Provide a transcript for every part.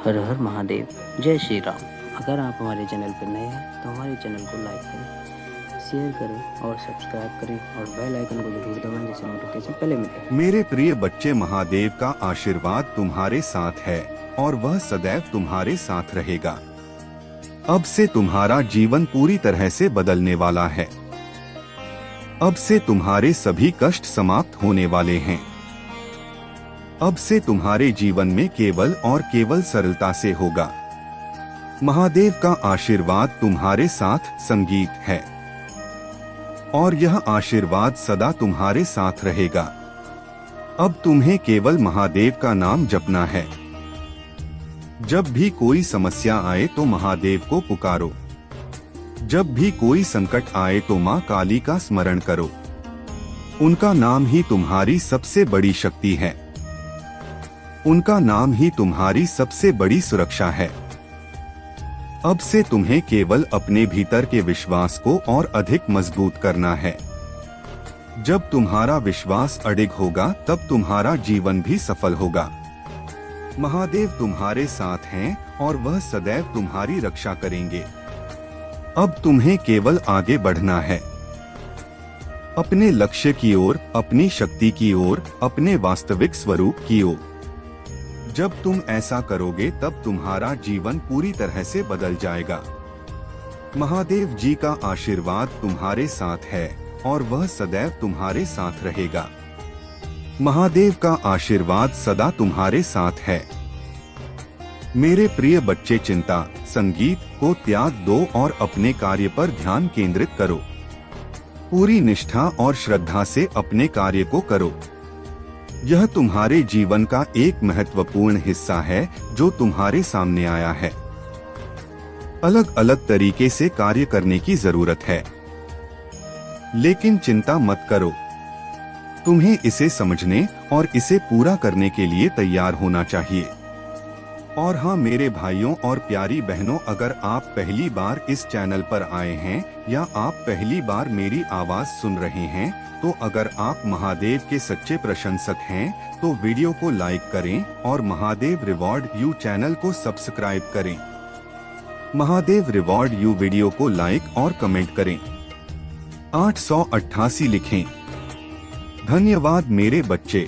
हर हर महादेव, जय श्री राम। अगर आप हमारे चैनल पर नए हैं तो हमारे चैनल को लाइक करें, शेयर करें और सब्सक्राइब करें और बेल आइकन को जरूर दबाएं जिससे नोटिफिकेशन पहले मिले। मेरे प्रिय बच्चे, महादेव का आशीर्वाद तुम्हारे साथ है और वह सदैव तुम्हारे साथ रहेगा। अब से तुम्हारा जीवन पूरी तरह से बदलने वाला है। अब से तुम्हारे सभी कष्ट समाप्त होने वाले हैं। अब से तुम्हारे जीवन में केवल और केवल सरलता से होगा। महादेव का आशीर्वाद तुम्हारे साथ संगीत है और यह आशीर्वाद सदा तुम्हारे साथ रहेगा। अब तुम्हें केवल महादेव का नाम जपना है। जब भी कोई समस्या आए तो महादेव को पुकारो। जब भी कोई संकट आए तो माँ काली का स्मरण करो। उनका नाम ही तुम्हारी सबसे बड़ी शक्ति है। उनका नाम ही तुम्हारी सबसे बड़ी सुरक्षा है। अब से तुम्हें केवल अपने भीतर के विश्वास को और अधिक मजबूत करना है। जब तुम्हारा विश्वास अडिग होगा तब तुम्हारा जीवन भी सफल होगा। महादेव तुम्हारे साथ हैं और वह सदैव तुम्हारी रक्षा करेंगे। अब तुम्हें केवल आगे बढ़ना है, अपने लक्ष्य की ओर, अपनी शक्ति की ओर, अपने वास्तविक स्वरूप की ओर। जब तुम ऐसा करोगे तब तुम्हारा जीवन पूरी तरह से बदल जाएगा। महादेव जी का आशीर्वाद तुम्हारे साथ है और वह सदैव तुम्हारे साथ रहेगा। महादेव का आशीर्वाद सदा तुम्हारे साथ है। मेरे प्रिय बच्चे, चिंता, संगीत को त्याग दो और अपने कार्य पर ध्यान केंद्रित करो। पूरी निष्ठा और श्रद्धा से अपने कार्य को करो। यह तुम्हारे जीवन का एक महत्वपूर्ण हिस्सा है जो तुम्हारे सामने आया है। अलग अलग तरीके से कार्य करने की जरूरत है, लेकिन चिंता मत करो। तुम्हें इसे समझने और इसे पूरा करने के लिए तैयार होना चाहिए। और हाँ मेरे भाइयों और प्यारी बहनों, अगर आप पहली बार इस चैनल पर आए हैं या आप पहली बार मेरी आवाज सुन रहे हैं, तो अगर आप महादेव के सच्चे प्रशंसक हैं तो वीडियो को लाइक करें और महादेव रिवॉर्ड यू चैनल को सब्सक्राइब करें। महादेव रिवॉर्ड यू वीडियो को लाइक और कमेंट करें। 888 लिखें। धन्यवाद मेरे बच्चे।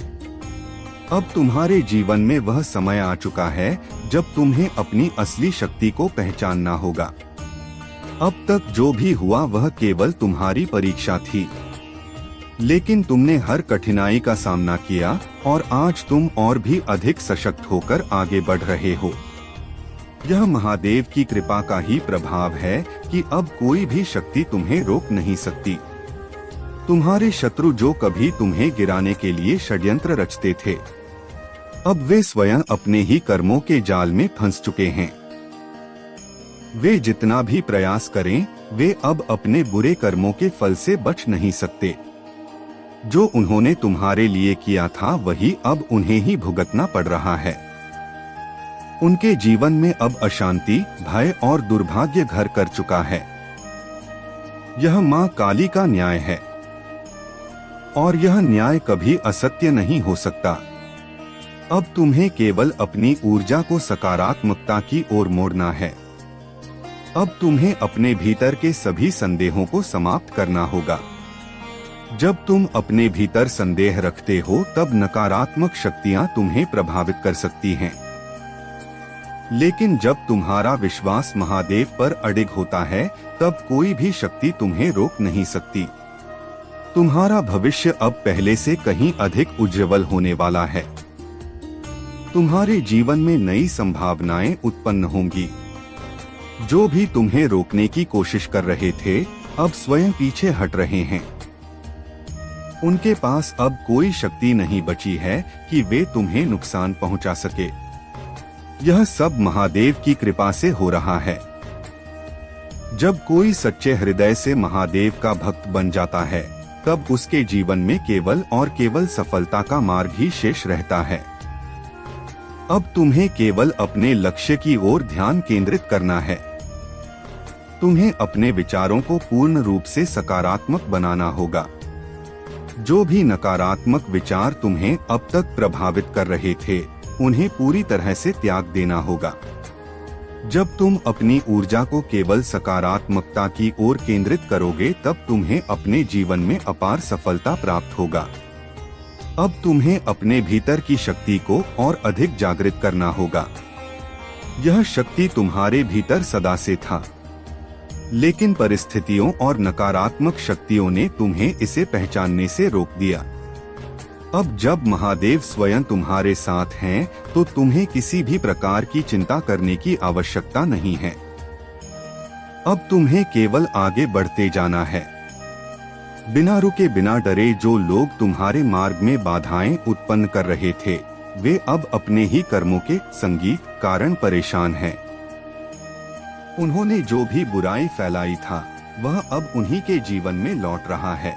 अब तुम्हारे जीवन में वह समय आ चुका है जब तुम्हें अपनी असली शक्ति को पहचानना होगा। अब तक जो भी हुआ वह केवल तुम्हारी परीक्षा थी, लेकिन तुमने हर कठिनाई का सामना किया और आज तुम और भी अधिक सशक्त होकर आगे बढ़ रहे हो। यह महादेव की कृपा का ही प्रभाव है कि अब कोई भी शक्ति तुम्हें रोक नहीं सकती। तुम्हारे शत्रु जो कभी तुम्हें गिराने के लिए षड्यंत्र रचते थे, अब वे स्वयं अपने ही कर्मों के जाल में फंस चुके हैं। वे जितना भी प्रयास करें, वे अब अपने बुरे कर्मों के फल से बच नहीं सकते। जो उन्होंने तुम्हारे लिए किया था वही अब उन्हें ही भुगतना पड़ रहा है। उनके जीवन में अब अशांति, भय और दुर्भाग्य घर कर चुका है। यह माँ काली का न्याय है और यह न्याय कभी असत्य नहीं हो सकता। अब तुम्हें केवल अपनी ऊर्जा को सकारात्मकता की ओर मोड़ना है। अब तुम्हें अपने भीतर के सभी संदेहों को समाप्त करना होगा। जब तुम अपने भीतर संदेह रखते हो तब नकारात्मक शक्तियां तुम्हें प्रभावित कर सकती हैं। लेकिन जब तुम्हारा विश्वास महादेव पर अडिग होता है तब कोई भी शक्ति तुम्हें रोक नहीं सकती। तुम्हारा भविष्य अब पहले से कहीं अधिक उज्जवल होने वाला है। तुम्हारे जीवन में नई संभावनाएं उत्पन्न होंगी। जो भी तुम्हें रोकने की कोशिश कर रहे थे अब स्वयं पीछे हट रहे हैं। उनके पास अब कोई शक्ति नहीं बची है कि वे तुम्हें नुकसान पहुंचा सके। यह सब महादेव की कृपा से हो रहा है। जब कोई सच्चे हृदय से महादेव का भक्त बन जाता है तब उसके जीवन में केवल और केवल सफलता का मार्ग ही शेष रहता है। अब तुम्हें केवल अपने लक्ष्य की ओर ध्यान केंद्रित करना है। तुम्हें अपने विचारों को पूर्ण रूप से सकारात्मक बनाना होगा। जो भी नकारात्मक विचार तुम्हें अब तक प्रभावित कर रहे थे उन्हें पूरी तरह से त्याग देना होगा। जब तुम अपनी ऊर्जा को केवल सकारात्मकता की ओर केंद्रित करोगे तब तुम्हें अपने जीवन में अपार सफलता प्राप्त होगा। अब तुम्हें अपने भीतर की शक्ति को और अधिक जागृत करना होगा। यह शक्ति तुम्हारे भीतर सदा से था, लेकिन परिस्थितियों और नकारात्मक शक्तियों ने तुम्हें इसे पहचानने से रोक दिया। अब जब महादेव स्वयं तुम्हारे साथ हैं, तो तुम्हें किसी भी प्रकार की चिंता करने की आवश्यकता नहीं है। अब तुम्हें केवल आगे बढ़ते जाना है, बिना रुके बिना डरे। जो लोग तुम्हारे मार्ग में बाधाएं उत्पन्न कर रहे थे, वे अब अपने ही कर्मों के संगीत कारण परेशान हैं। उन्होंने जो भी बुराई फैलाई था, वह अब उन्हीं के जीवन में लौट रहा है।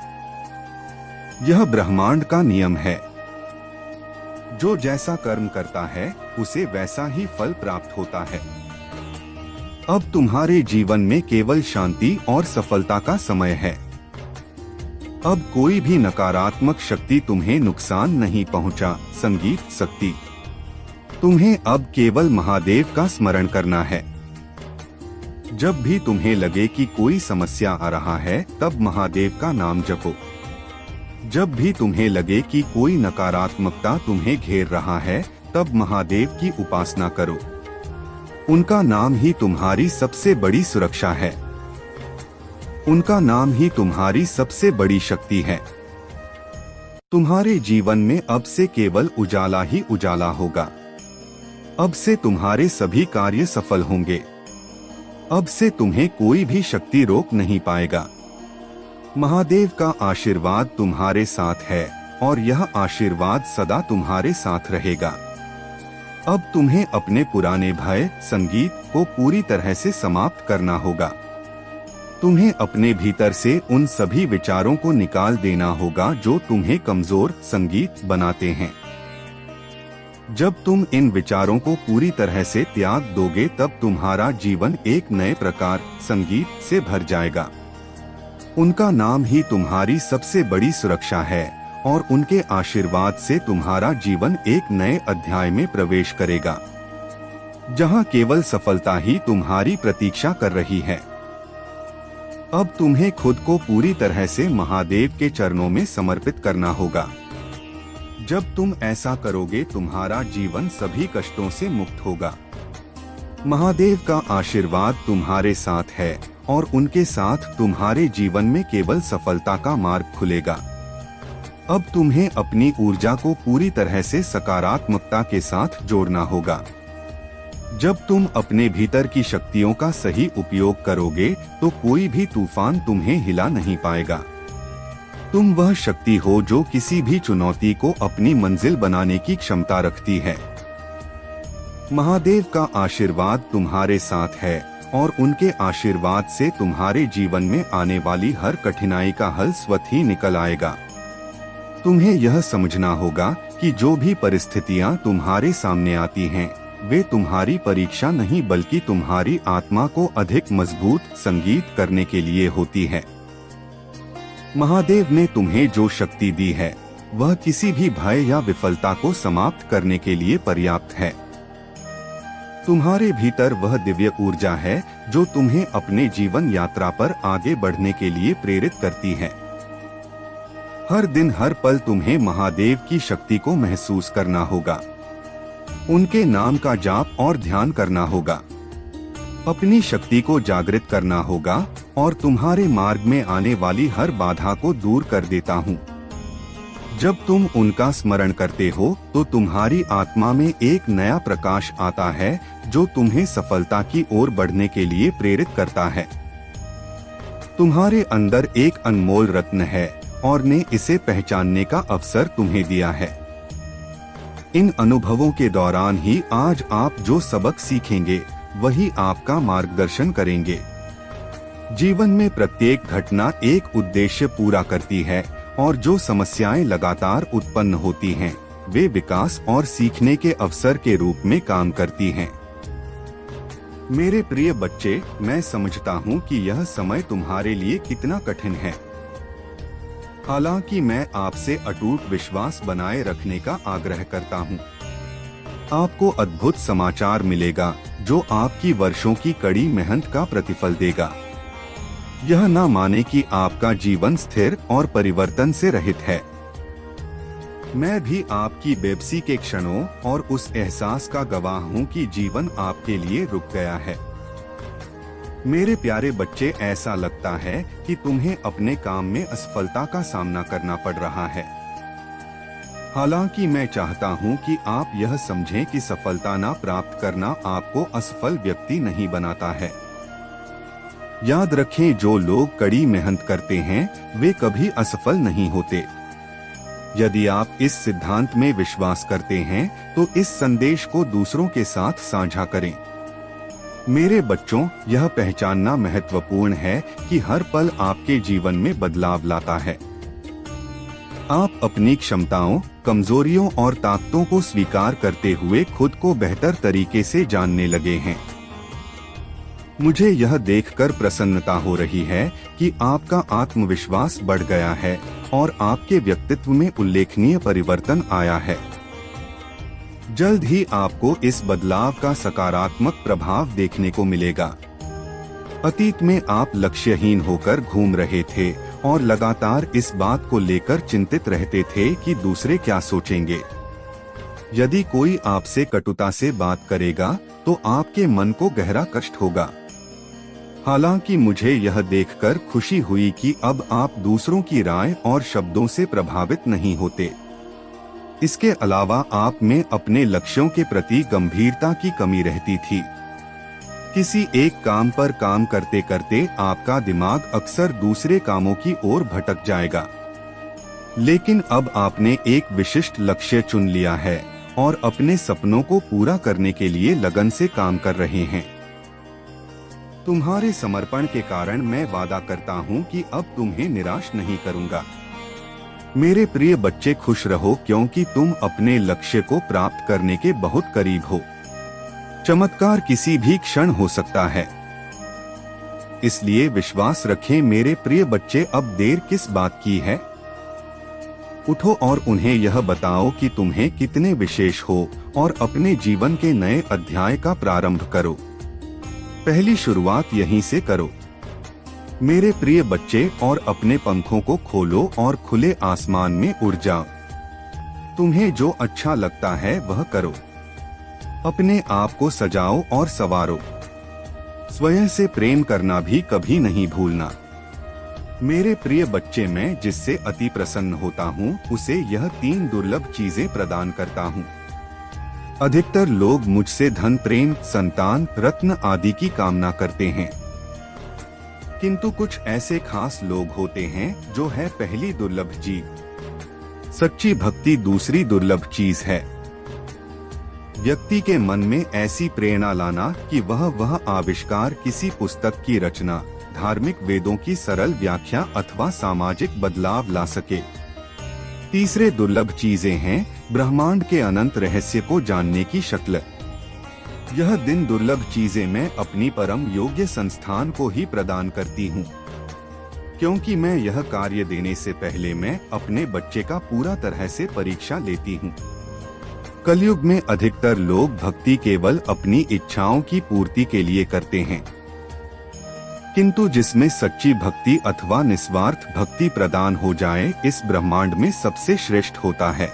यह ब्रह्मांड का नियम है। जो जैसा कर्म करता है, उसे वैसा ही फल प्राप्त होता है। अब तुम्हारे जीवन में केवल शांति और सफलता का समय है। अब कोई भी नकारात्मक शक्ति तुम्हें नुकसान नहीं पहुंचा संगीत शक्ति। तुम्हें अब केवल महादेव का स्मरण करना है। जब भी तुम्हें लगे कि कोई समस्या आ रहा है, तब महादेव का नाम जपो। जब भी तुम्हें लगे कि कोई नकारात्मकता तुम्हें घेर रहा है, तब महादेव की उपासना करो। उनका नाम ही तुम्हारी सबसे बड़ी सुरक्षा है। उनका नाम ही तुम्हारी सबसे बड़ी शक्ति है। तुम्हारे जीवन में अब से केवल उजाला ही उजाला होगा। अब से तुम्हारे सभी कार्य सफल होंगे। अब से तुम्हें कोई भी शक्ति रोक नहीं पाएगा। महादेव का आशीर्वाद तुम्हारे साथ है और यह आशीर्वाद सदा तुम्हारे साथ रहेगा। अब तुम्हें अपने पुराने भय संगीत को पूरी तरह से समाप्त करना होगा। तुम्हें अपने भीतर से उन सभी विचारों को निकाल देना होगा जो तुम्हें कमजोर संगीत बनाते हैं। जब तुम इन विचारों को पूरी तरह से त्याग दोगे, तब तुम्हारा जीवन एक नए प्रकार संगीत से भर जाएगा। उनका नाम ही तुम्हारी सबसे बड़ी सुरक्षा है और उनके आशीर्वाद से तुम्हारा जीवन एक नए अध्याय में प्रवेश करेगा, जहां केवल सफलता ही तुम्हारी प्रतीक्षा कर रही है। अब तुम्हें खुद को पूरी तरह से महादेव के चरणों में समर्पित करना होगा। जब तुम ऐसा करोगे, तुम्हारा जीवन सभी कष्टों से मुक्त होगा। महादेव का आशीर्वाद तुम्हारे साथ है और उनके साथ तुम्हारे जीवन में केवल सफलता का मार्ग खुलेगा। अब तुम्हें अपनी ऊर्जा को पूरी तरह से सकारात्मकता के साथ जोड़ना होगा। जब तुम अपने भीतर की शक्तियों का सही उपयोग करोगे, तो कोई भी तूफान तुम्हें हिला नहीं पाएगा। तुम वह शक्ति हो जो किसी भी चुनौती को अपनी मंजिल बनाने की क्षमता रखती है। महादेव का आशीर्वाद तुम्हारे साथ है और उनके आशीर्वाद से तुम्हारे जीवन में आने वाली हर कठिनाई का हल स्वतः ही निकल आएगा। तुम्हें यह समझना होगा कि जो भी परिस्थितियां तुम्हारे सामने आती हैं, वे तुम्हारी परीक्षा नहीं बल्कि तुम्हारी आत्मा को अधिक मजबूत संगीत करने के लिए होती है। महादेव ने तुम्हें जो शक्ति दी है, वह किसी भी भय या विफलता को समाप्त करने के लिए पर्याप्त है। तुम्हारे भीतर वह दिव्य ऊर्जा है जो तुम्हें अपने जीवन यात्रा पर आगे बढ़ने के लिए प्रेरित करती है। हर दिन हर पल तुम्हें महादेव की शक्ति को महसूस करना होगा। उनके नाम का जाप और ध्यान करना होगा। अपनी शक्ति को जागृत करना होगा और तुम्हारे मार्ग में आने वाली हर बाधा को दूर कर देता हूँ। जब तुम उनका स्मरण करते हो, तो तुम्हारी आत्मा में एक नया प्रकाश आता है जो तुम्हें सफलता की ओर बढ़ने के लिए प्रेरित करता है। तुम्हारे अंदर एक अनमोल रत्न है और ने इसे पहचानने का अवसर तुम्हें दिया है। इन अनुभवों के दौरान ही आज आप जो सबक सीखेंगे, वही आपका मार्गदर्शन करेंगे। जीवन में प्रत्येक घटना एक उद्देश्य पूरा करती है और जो समस्याएं लगातार उत्पन्न होती हैं, वे विकास और सीखने के अवसर के रूप में काम करती हैं। मेरे प्रिय बच्चे, मैं समझता हूँ कि यह समय तुम्हारे लिए कितना कठिन है। हालांकि मैं आपसे अटूट विश्वास बनाए रखने का आग्रह करता हूँ। आपको अद्भुत समाचार मिलेगा जो आपकी वर्षों की कड़ी मेहनत का प्रतिफल देगा। यह ना माने कि आपका जीवन स्थिर और परिवर्तन से रहित है। मैं भी आपकी बेबसी के क्षणों और उस एहसास का गवाह हूँ कि जीवन आपके लिए रुक गया है। मेरे प्यारे बच्चे, ऐसा लगता है कि तुम्हें अपने काम में असफलता का सामना करना पड़ रहा है। हालांकि मैं चाहता हूं कि आप यह समझें कि सफलता ना प्राप्त करना आपको असफल व्यक्ति नहीं बनाता है। याद रखें, जो लोग कड़ी मेहनत करते हैं वे कभी असफल नहीं होते। यदि आप इस सिद्धांत में विश्वास करते हैं तो इस संदेश को दूसरों के साथ साझा करें। मेरे बच्चों, यह पहचानना महत्वपूर्ण है कि हर पल आपके जीवन में बदलाव लाता है। आप अपनी क्षमताओं, कमजोरियों और ताकतों को स्वीकार करते हुए खुद को बेहतर तरीके से जानने लगे हैं। मुझे यह देखकर प्रसन्नता हो रही है कि आपका आत्मविश्वास बढ़ गया है और आपके व्यक्तित्व में उल्लेखनीय परिवर्तन आया है। जल्द ही आपको इस बदलाव का सकारात्मक प्रभाव देखने को मिलेगा। अतीत में आप लक्ष्यहीन होकर घूम रहे थे और लगातार इस बात को लेकर चिंतित रहते थे कि दूसरे क्या सोचेंगे। यदि कोई आपसे कटुता से बात करेगा तो आपके मन को गहरा कष्ट होगा। हालांकि मुझे यह देखकर खुशी हुई कि अब आप दूसरों की राय और शब्दों से प्रभावित नहीं होते। इसके अलावा आप में अपने लक्ष्यों के प्रति गंभीरता की कमी रहती थी। किसी एक काम पर काम करते करते आपका दिमाग अक्सर दूसरे कामों की ओर भटक जाएगा। लेकिन अब आपने एक विशिष्ट लक्ष्य चुन लिया है और अपने सपनों को पूरा करने के लिए लगन से काम कर रहे हैं। तुम्हारे समर्पण के कारण मैं वादा करता हूँ कि अब तुम्हें निराश नहीं करूँगा। मेरे प्रिय बच्चे, खुश रहो क्योंकि तुम अपने लक्ष्य को प्राप्त करने के बहुत करीब हो। चमत्कार किसी भी क्षण हो सकता है, इसलिए विश्वास रखें मेरे प्रिय बच्चे। अब देर किस बात की है? उठो और उन्हें यह बताओ कि तुम्हें कितने विशेष हो और अपने जीवन के नए अध्याय का प्रारंभ करो। पहली शुरुआत यहीं से करो मेरे प्रिय बच्चे, और अपने पंखों को खोलो और खुले आसमान में उड़ जाओ। तुम्हें जो अच्छा लगता है वह करो। अपने आप को सजाओ और संवारो। स्वयं से प्रेम करना भी कभी नहीं भूलना। मेरे प्रिय बच्चे, मैं जिससे अति प्रसन्न होता हूँ उसे यह 3 दुर्लभ चीजें प्रदान करता हूँ। अधिकतर लोग मुझसे धन, प्रेम, संतान, रत्न आदि की कामना करते हैं, किंतु कुछ ऐसे खास लोग होते हैं जो है पहली दुर्लभ चीज। सच्ची भक्ति दूसरी दुर्लभ चीज है। व्यक्ति के मन में ऐसी प्रेरणा लाना कि वह आविष्कार, किसी पुस्तक की रचना, धार्मिक वेदों की सरल व्याख्या अथवा सामाजिक बदलाव ला सके। तीसरे दुर्लभ चीजें हैं ब्रह्मांड के अनंत रहस्य को जानने की शक्ल। यह दिन दुर्लभ चीजें मैं अपनी परम योग्य संस्थान को ही प्रदान करती हूँ, क्योंकि मैं यह कार्य देने से पहले मैं अपने बच्चे का पूरा तरह से परीक्षा लेती हूँ। कलयुग में अधिकतर लोग भक्ति केवल अपनी इच्छाओं की पूर्ति के लिए करते हैं, किंतु जिसमें सच्ची भक्ति अथवा निस्वार्थ भक्ति प्रदान हो जाए, इस ब्रह्मांड में सबसे श्रेष्ठ होता है।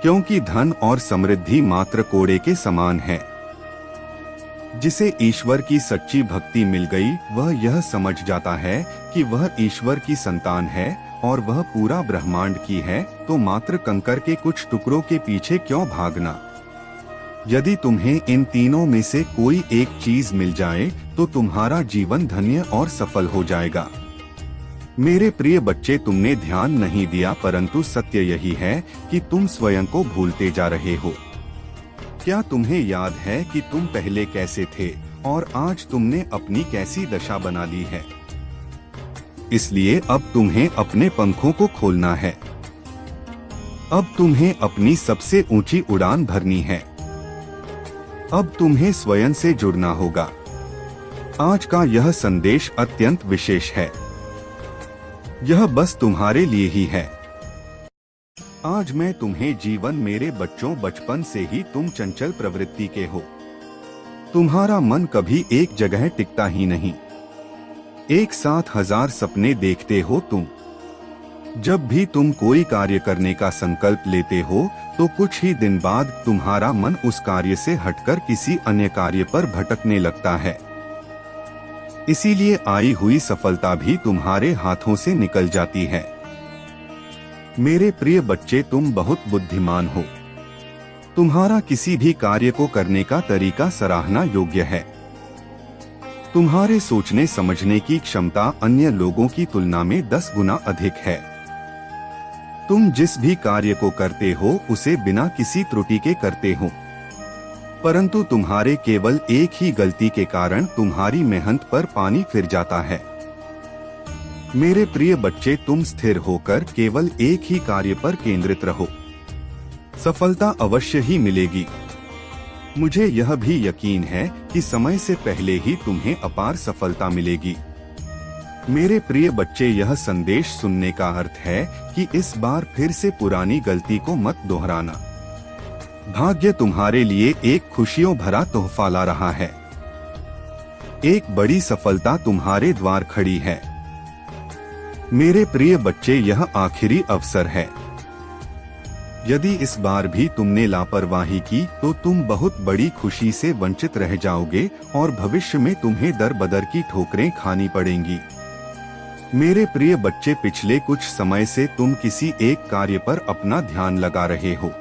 क्योंकि धन और समृद्धि मात्र कोड़े के समान है। जिसे ईश्वर की सच्ची भक्ति मिल गई, वह यह समझ जाता है कि वह ईश्वर की संतान है और वह पूरा ब्रह्मांड की है, तो मात्र कंकर के कुछ टुकड़ों के पीछे क्यों भागना। यदि तुम्हें इन तीनों में से कोई एक चीज मिल जाए तो तुम्हारा जीवन धन्य और सफल हो जाएगा। मेरे प्रिय बच्चे, तुमने ध्यान नहीं दिया, परंतु सत्य यही है कि तुम स्वयं को भूलते जा रहे हो। क्या तुम्हें याद है कि तुम पहले कैसे थे और आज तुमने अपनी कैसी दशा बना ली है? इसलिए अब तुम्हें अपने पंखों को खोलना है। अब तुम्हें अपनी सबसे ऊंची उड़ान भरनी है। अब तुम्हें स्वयं से जुड़ना होगा। आज का यह संदेश अत्यंत विशेष है। यह बस तुम्हारे लिए ही है। आज मैं तुम्हें जीवन मेरे बच्चों बचपन से ही तुम चंचल प्रवृत्ति के हो। तुम्हारा मन कभी एक जगह टिकता ही नहीं। एक साथ 1000 सपने देखते हो तुम। जब भी तुम कोई कार्य करने का संकल्प लेते हो तो कुछ ही दिन बाद तुम्हारा मन उस कार्य से हटकर किसी अन्य कार्य पर भटकने लगता है। इसीलिए आई हुई सफलता भी तुम्हारे हाथों से निकल जाती है। मेरे प्रिय बच्चे, तुम बहुत बुद्धिमान हो। तुम्हारा किसी भी कार्य को करने का तरीका सराहना योग्य है। तुम्हारे सोचने समझने की क्षमता अन्य लोगों की तुलना में 10 गुना अधिक है। तुम जिस भी कार्य को करते हो उसे बिना किसी त्रुटि के करते हो, परंतु तुम्हारे केवल एक ही गलती के कारण तुम्हारी मेहनत पर पानी फिर जाता है। मेरे प्रिय बच्चे, तुम स्थिर होकर केवल एक ही कार्य पर केंद्रित रहो। सफलता अवश्य ही मिलेगी। मुझे यह भी यकीन है कि समय से पहले ही तुम्हें अपार सफलता मिलेगी। मेरे प्रिय बच्चे, यह संदेश सुनने का अर्थ है कि इस बार फिर से पुरानी गलती को मत दोहराना। भाग्य तुम्हारे लिए एक खुशियों भरा तोहफा ला रहा है। एक बड़ी सफलता तुम्हारे द्वार खड़ी है। मेरे प्रिय बच्चे, यह आखिरी अवसर है। यदि इस बार भी तुमने लापरवाही की तो तुम बहुत बड़ी खुशी से वंचित रह जाओगे और भविष्य में तुम्हें दर बदर की ठोकरें खानी पड़ेंगी। मेरे प्रिय बच्चे, पिछले कुछ समय से तुम किसी एक कार्य पर अपना ध्यान लगा रहे हो।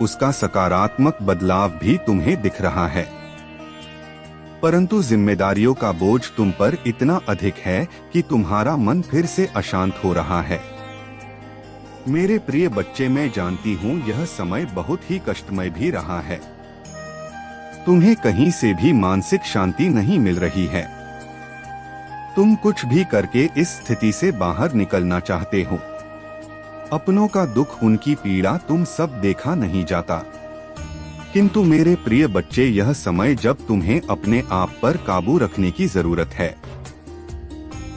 उसका सकारात्मक बदलाव भी तुम्हें दिख रहा है, परंतु जिम्मेदारियों का बोझ तुम पर इतना अधिक है कि तुम्हारा मन फिर से अशांत हो रहा है। मेरे प्रिय बच्चे, मैं जानती हूँ यह समय बहुत ही कष्टमय भी रहा है। तुम्हें कहीं से भी मानसिक शांति नहीं मिल रही है। तुम कुछ भी करके इस स्थिति से बाहर निकलना चाहते हो। अपनों का दुख, उनकी पीड़ा तुम सब देखा नहीं जाता। किंतु मेरे प्रिय बच्चे, यह समय जब तुम्हें अपने आप पर काबू रखने की जरूरत है।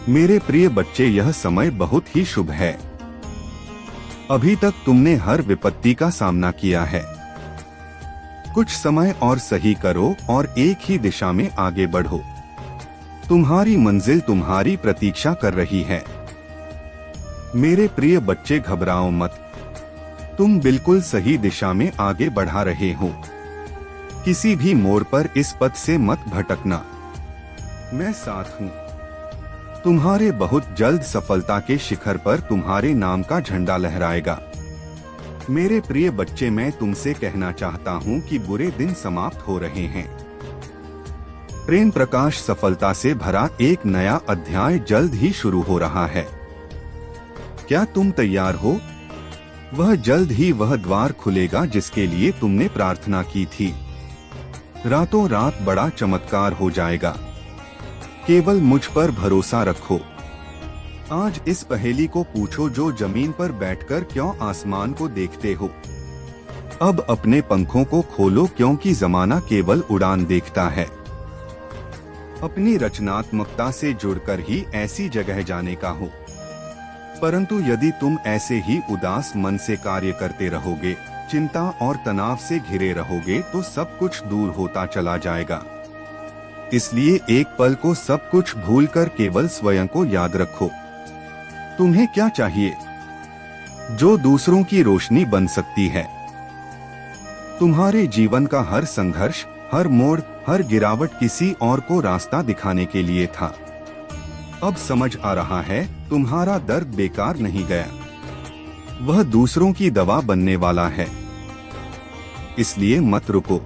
मेरे प्रिय बच्चे, यह समय बहुत ही शुभ है। अभी तक तुमने हर विपत्ति का सामना किया है। कुछ समय और सही करो और एक ही दिशा में आगे बढ़ो। तुम्हारी मंजिल तुम्हारी प्रतीक्षा कर रही है। मेरे प्रिय बच्चे, घबराओ मत। तुम बिल्कुल सही दिशा में आगे बढ़ा रहे हो। किसी भी मोड़ पर इस पथ से मत भटकना। मैं साथ हूँ। तुम्हारे बहुत जल्द सफलता के शिखर पर तुम्हारे नाम का झंडा लहराएगा। मेरे प्रिय बच्चे, मैं तुमसे कहना चाहता हूँ कि बुरे दिन समाप्त हो रहे हैं। प्रेम प्रकाश सफलता से भरा एक नया अध्याय जल्द ही शुरू हो रहा है। क्या तुम तैयार हो? वह जल्द ही वह द्वार खुलेगा जिसके लिए तुमने प्रार्थना की थी। रातों रात बड़ा चमत्कार हो जाएगा। केवल मुझ पर भरोसा रखो। आज इस पहेली को पूछो, जो जमीन पर बैठकर क्यों आसमान को देखते हो? अब अपने पंखों को खोलो, क्योंकि जमाना केवल उड़ान देखता है। अपनी रचनात्मकता से जुड़कर ही ऐसी जगह जाने का हो। परंतु यदि तुम ऐसे ही उदास मन से कार्य करते रहोगे, चिंता और तनाव से घिरे रहोगे, तो सब कुछ दूर होता चला जाएगा। इसलिए एक पल को सब कुछ भूलकर केवल स्वयं को याद रखो। तुम्हें क्या चाहिए जो दूसरों की रोशनी बन सकती है? तुम्हारे जीवन का हर संघर्ष, हर मोड़, हर गिरावट किसी और को रास्ता दिखाने के लिए था। अब समझ आ रहा है, तुम्हारा दर्द बेकार नहीं गया। वह दूसरों की दवा बनने वाला है। इसलिए मत रुको।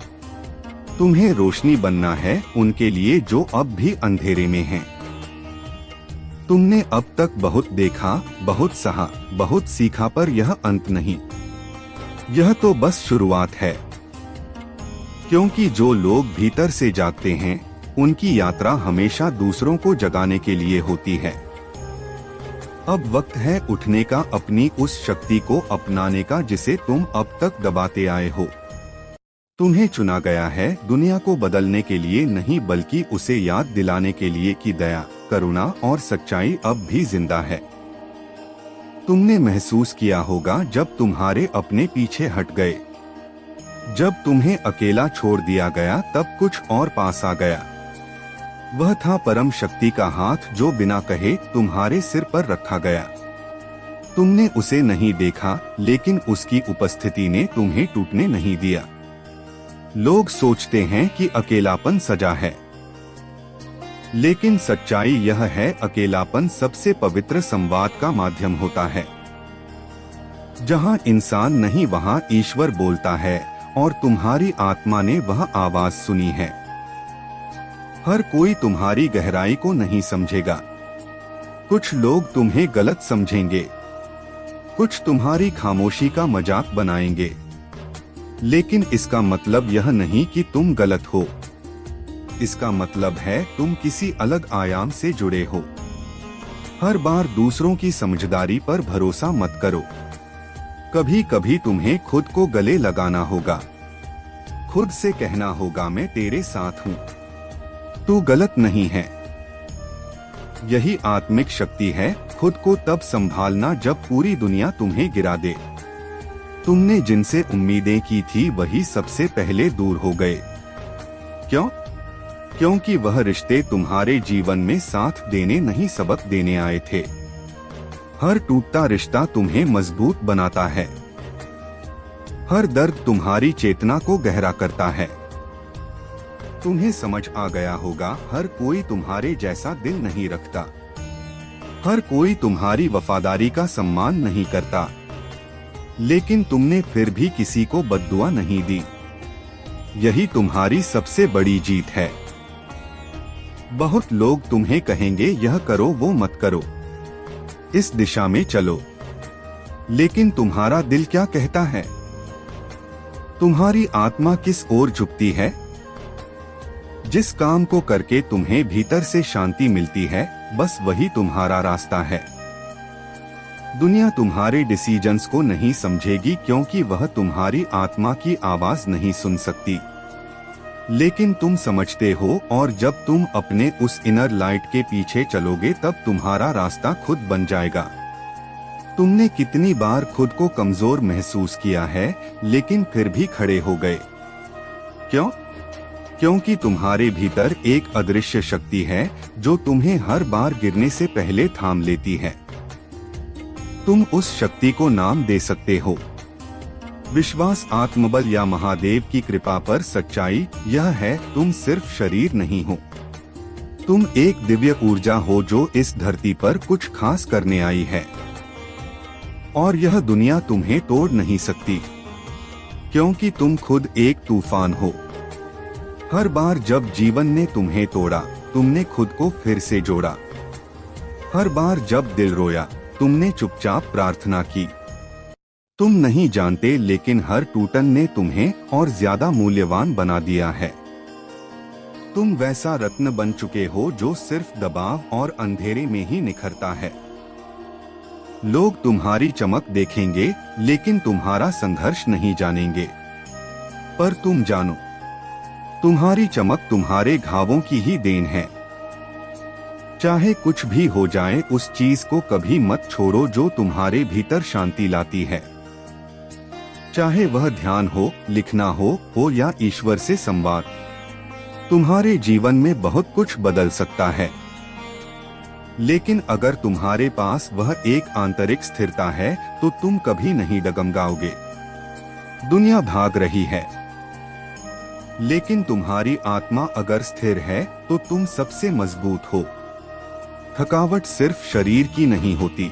तुम्हें रोशनी बनना है उनके लिए जो अब भी अंधेरे में हैं। तुमने अब तक बहुत देखा, बहुत सहा, बहुत सीखा, पर यह अंत नहीं। यह तो बस शुरुआत है। क्योंकि जो लोग भीतर से जागते हैं, उनकी यात्रा हमेशा दूसरों को जगाने के लिए होती है। अब वक्त है उठने का, अपनी उस शक्ति को अपनाने का जिसे तुम अब तक दबाते आए हो। तुम्हें चुना गया है दुनिया को बदलने के लिए नहीं, बल्कि उसे याद दिलाने के लिए कि दया, करुणा और सच्चाई अब भी जिंदा है। तुमने महसूस किया होगा जब तुम्हारे अपने पीछे हट गए, जब तुम्हें अकेला छोड़ दिया गया तब कुछ और पास आ गया। वह था परम शक्ति का हाथ जो बिना कहे तुम्हारे सिर पर रखा गया। तुमने उसे नहीं देखा, लेकिन उसकी उपस्थिति ने तुम्हें टूटने नहीं दिया। लोग सोचते हैं कि अकेलापन सजा है, लेकिन सच्चाई यह है, अकेलापन सबसे पवित्र संवाद का माध्यम होता है। जहां इंसान नहीं वहां ईश्वर बोलता है, और तुम्हारी आत्मा ने वह आवाज सुनी है। हर कोई तुम्हारी गहराई को नहीं समझेगा। कुछ लोग तुम्हें गलत समझेंगे, कुछ तुम्हारी खामोशी का मजाक बनाएंगे, लेकिन इसका मतलब यह नहीं कि तुम गलत हो। इसका मतलब है तुम किसी अलग आयाम से जुड़े हो। हर बार दूसरों की समझदारी पर भरोसा मत करो। कभी कभी तुम्हें खुद को गले लगाना होगा, खुद से कहना होगा मैं तेरे साथ हूँ, तू गलत नहीं है। यही आत्मिक शक्ति है, खुद को तब संभालना जब पूरी दुनिया तुम्हें गिरा दे। तुमने जिनसे उम्मीदें की थी वही सबसे पहले दूर हो गए। क्यों? क्योंकि वह रिश्ते तुम्हारे जीवन में साथ देने नहीं सबक देने आए थे। हर टूटता रिश्ता तुम्हें मजबूत बनाता है। हर दर्द तुम्हारी चेतना को गहरा करता है। तुम्हें समझ आ गया होगा, हर कोई तुम्हारे जैसा दिल नहीं रखता। हर कोई तुम्हारी वफादारी का सम्मान नहीं करता, लेकिन तुमने फिर भी किसी को बद्दुआ नहीं दी। यही तुम्हारी सबसे बड़ी जीत है। बहुत लोग तुम्हें कहेंगे यह करो वो मत करो, इस दिशा में चलो, लेकिन तुम्हारा दिल क्या कहता है? तुम्हारी आत्मा किस ओर झुकती है? जिस काम को करके तुम्हें भीतर से शांति मिलती है, बस वही तुम्हारा रास्ता है। दुनिया तुम्हारे डिसीजंस को नहीं समझेगी, क्योंकि वह तुम्हारी आत्मा की आवाज नहीं सुन सकती, लेकिन तुम समझते हो, और जब तुम अपने उस इनर लाइट के पीछे चलोगे तब तुम्हारा रास्ता खुद बन जाएगा। तुमने कितनी बार खुद को कमजोर महसूस किया है, लेकिन फिर भी खड़े हो गए। क्यों? क्योंकि तुम्हारे भीतर एक अदृश्य शक्ति है जो तुम्हें हर बार गिरने से पहले थाम लेती है। तुम उस शक्ति को नाम दे सकते हो विश्वास, आत्मबल या महादेव की कृपा पर सच्चाई यह है, तुम सिर्फ शरीर नहीं हो, तुम एक दिव्य ऊर्जा हो जो इस धरती पर कुछ खास करने आई है। और यह दुनिया तुम्हें तोड़ नहीं सकती, क्योंकि तुम खुद एक तूफान हो। हर बार जब जीवन ने तुम्हें तोड़ा, तुमने खुद को फिर से जोड़ा। हर बार जब दिल रोया, तुमने चुपचाप प्रार्थना की। तुम नहीं जानते, लेकिन हर टूटन ने तुम्हें और ज्यादा मूल्यवान बना दिया है। तुम वैसा रत्न बन चुके हो जो सिर्फ दबाव और अंधेरे में ही निखरता है। लोग तुम्हारी चमक देखेंगे, लेकिन तुम्हारा संघर्ष नहीं जानेंगे। पर तुम जानो, तुम्हारी चमक तुम्हारे घावों की ही देन है। चाहे कुछ भी हो जाए, उस चीज को कभी मत छोड़ो जो तुम्हारे भीतर शांति लाती है। चाहे वह ध्यान हो, लिखना हो या ईश्वर से संवाद। तुम्हारे जीवन में बहुत कुछ बदल सकता है, लेकिन अगर तुम्हारे पास वह एक आंतरिक स्थिरता है तो तुम कभी नहीं डगमगाओगे। दुनिया भाग रही है, लेकिन तुम्हारी आत्मा अगर स्थिर है तो तुम सबसे मजबूत हो। थकावट सिर्फ शरीर की नहीं होती,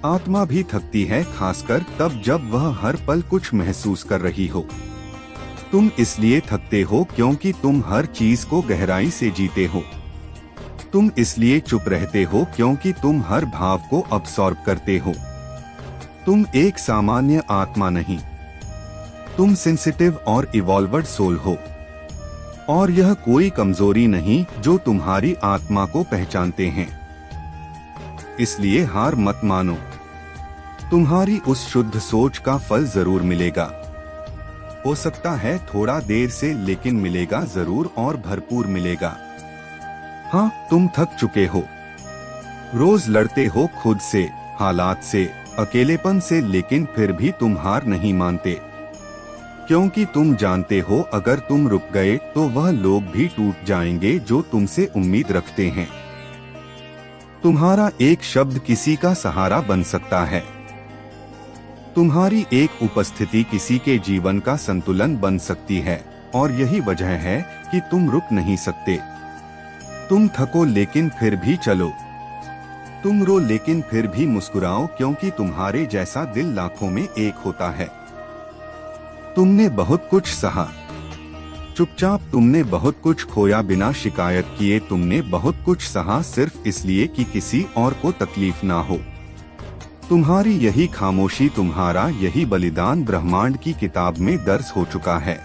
आत्मा भी थकती है, खासकर तब जब वह हर पल कुछ महसूस कर रही हो। तुम इसलिए थकते हो क्योंकि तुम हर चीज को गहराई से जीते हो। तुम इसलिए चुप रहते हो क्योंकि तुम हर भाव को अब्सॉर्ब करते हो। तुम एक सामान्य आत्मा नहीं, तुम सेंसिटिव और इवॉल्वर्ड सोल हो। और यह कोई कमजोरी नहीं जो तुम्हारी आत्मा को पहचानते हैं। इसलिए हार मत मानो, तुम्हारी उस शुद्ध सोच का फल जरूर मिलेगा। हो सकता है थोड़ा देर से, लेकिन मिलेगा जरूर और भरपूर मिलेगा। हाँ, तुम थक चुके हो, रोज लड़ते हो खुद से, हालात से, अकेलेपन से, लेकिन फिर भी तुम हार नहीं मानते, क्योंकि तुम जानते हो अगर तुम रुक गए तो वह लोग भी टूट जाएंगे जो तुमसे उम्मीद रखते हैं। तुम्हारा एक शब्द किसी का सहारा बन सकता है। तुम्हारी एक उपस्थिति किसी के जीवन का संतुलन बन सकती है, और यही वजह है कि तुम रुक नहीं सकते। तुम थको लेकिन फिर भी चलो, तुम रो लेकिन फिर भी मुस्कुराओ, क्योंकि तुम्हारे जैसा दिल लाखों में एक होता है। तुमने बहुत कुछ सहा, चुपचाप तुमने बहुत कुछ खोया बिना शिकायत किए, तुमने बहुत कुछ सहा सिर्फ इसलिए कि किसी और को तकलीफ ना हो। तुम्हारी यही खामोशी, तुम्हारा यही बलिदान ब्रह्मांड की किताब में दर्ज हो चुका है।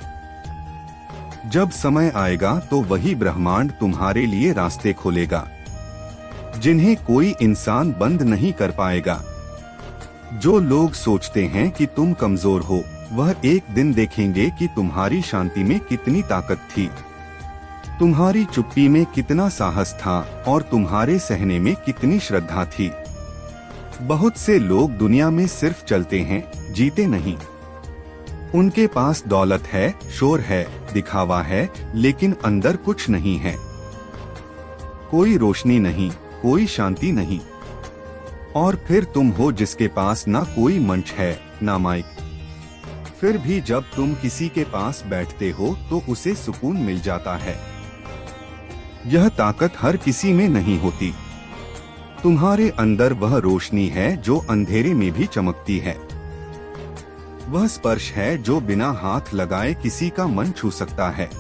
जब समय आएगा तो वही ब्रह्मांड तुम्हारे लिए रास्ते खोलेगा, जिन्हें कोई इंसान बंद नहीं कर पाएगा। जो लोग सोचते हैं कि तुम कमजोर हो, वह एक दिन देखेंगे कि तुम्हारी शांति में कितनी ताकत थी, तुम्हारी चुप्पी में कितना साहस था, और तुम्हारे सहने में कितनी श्रद्धा थी। बहुत से लोग दुनिया में सिर्फ चलते हैं, जीते नहीं। उनके पास दौलत है, शोर है, दिखावा है, लेकिन अंदर कुछ नहीं है। कोई रोशनी नहीं, कोई शांति नहीं। और फिर तुम हो जिसके पास ना कोई मंच है, ना माइक। फिर भी जब तुम किसी के पास बैठते हो तो उसे सुकून मिल जाता है। यह ताकत हर किसी में नहीं होती। तुम्हारे अंदर वह रोशनी है जो अंधेरे में भी चमकती है। वह स्पर्श है जो बिना हाथ लगाए किसी का मन छू सकता है।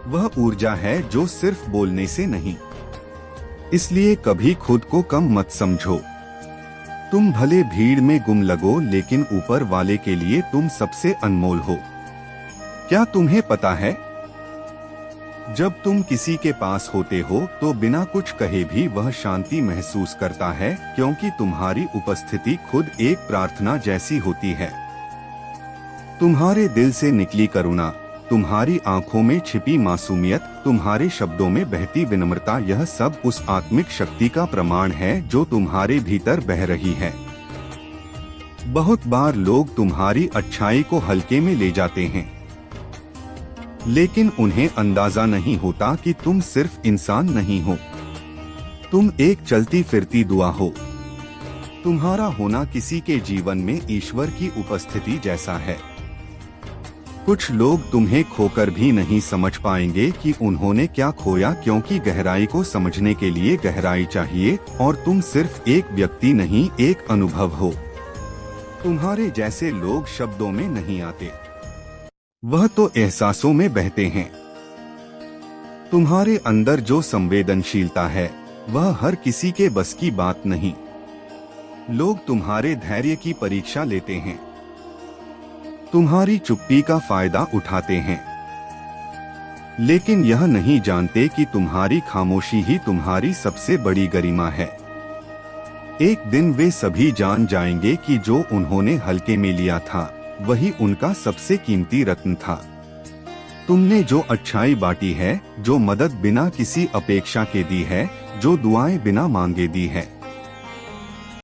वह ऊर्जा है जो सिर्फ बोलने से नहीं। इसलिए कभी खुद को कम मत समझो। तुम भले भीड़ में गुम लगो, लेकिन ऊपर वाले के लिए तुम सबसे अनमोल हो। क्या तुम्हें पता है, जब तुम किसी के पास होते हो तो बिना कुछ कहे भी वह शांति महसूस करता है, क्योंकि तुम्हारी उपस्थिति खुद एक प्रार्थना जैसी होती है। तुम्हारे दिल से निकली करुणा, तुम्हारी आंखों में छिपी मासूमियत, तुम्हारे शब्दों में बहती विनम्रता, यह सब उस आत्मिक शक्ति का प्रमाण है जो तुम्हारे भीतर बह रही है। बहुत बार लोग तुम्हारी अच्छाई को हल्के में ले जाते हैं, लेकिन उन्हें अंदाजा नहीं होता कि तुम सिर्फ इंसान नहीं हो, तुम एक चलती फिरती दुआ हो। तुम्हारा होना किसी के जीवन में ईश्वर की उपस्थिति जैसा है। कुछ लोग तुम्हें खोकर भी नहीं समझ पाएंगे कि उन्होंने क्या खोया, क्योंकि गहराई को समझने के लिए गहराई चाहिए, और तुम सिर्फ एक व्यक्ति नहीं, एक अनुभव हो। तुम्हारे जैसे लोग शब्दों में नहीं आते, वह तो एहसासों में बहते हैं। तुम्हारे अंदर जो संवेदनशीलता है वह हर किसी के बस की बात नहीं। लोग तुम्हारे धैर्य की परीक्षा लेते हैं, तुम्हारी चुप्पी का फायदा उठाते हैं, लेकिन यह नहीं जानते कि तुम्हारी खामोशी ही तुम्हारी सबसे बड़ी गरिमा है। एक दिन वे सभी जान जाएंगे कि जो उन्होंने हल्के में लिया था वही उनका सबसे कीमती रत्न था। तुमने जो अच्छाई बांटी है, जो मदद बिना किसी अपेक्षा के दी है, जो दुआएं बिना मांगे दी है,